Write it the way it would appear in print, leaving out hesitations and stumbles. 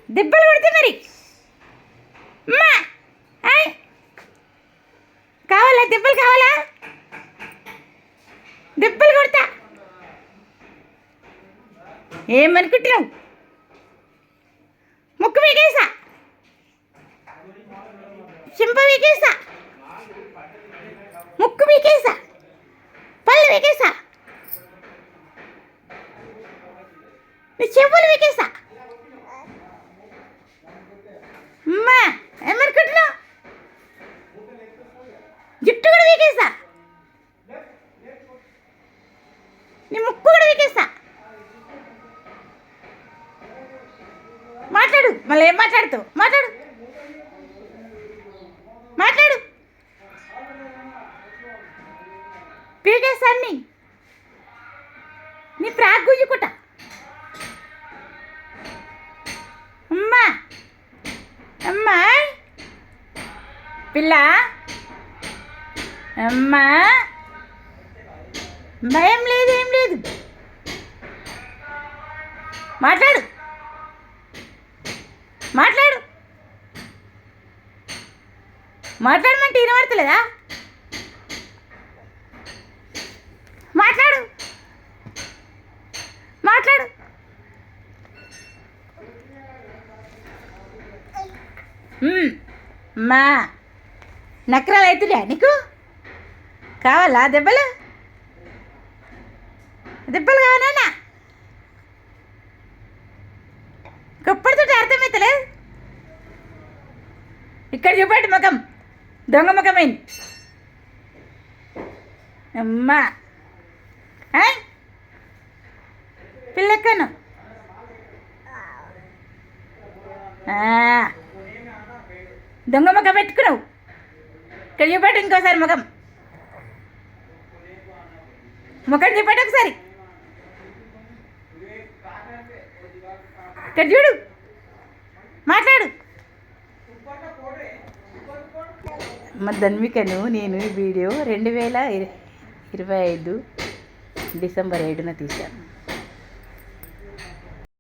దెబ్బలు కొడితే మరి అమ్మా కావాలా దెబ్బలు కావాలా? దెబ్బలు కొడతా. ఏమనుకుంటున్నావు? ముక్కు వీకేసా, చింప వీకేసా, ముక్కు వీకేసా, పళ్ళు వీకేసా, నీ చెవులు వీకేసా. అమ్మా ఏమనుకుంటున్నావు? జుట్టు కూడా వీకేసా, నీ ముక్కు కూడా వీకేసా. మాట్లాడు, మళ్ళీ ఏం మాట్లాడుతావు? మాట్లాడు మాట్లాడు. పీకేసా అన్ని, నీ ఫ్రాక్ గుంజుకుంటా. అమ్మా అమ్మా పిల్ల, అమ్మా భయం లేదు, ఏం లేదు. మాట్లాడు మాట్లాడు. మాట్లాడమంటే వినబడతలేదా? మాట్లాడు మాట్లాడు. అమ్మా నకరాలు అవుతులే నీకు? కావాలా దెబ్బలు? దెబ్బలు కావాలన్నా గొప్పడితో అర్థమవుతలేదు. ఇక్కడ చూపండి ముఖం, దొంగ ముఖమైంది. అమ్మా పిల్లెక్కను దొంగ ముఖం పెట్టుకున్నావు. ఇక్కడ చూపండి ఇంకోసారి ముఖం, ముఖం చూపండి ఒకసారి. ఇక్కడ చూడు, మాట్లాడు. మా ధన్వికను నేను ఈ వీడియో 2025 డిసెంబర్ 7న తీశాను.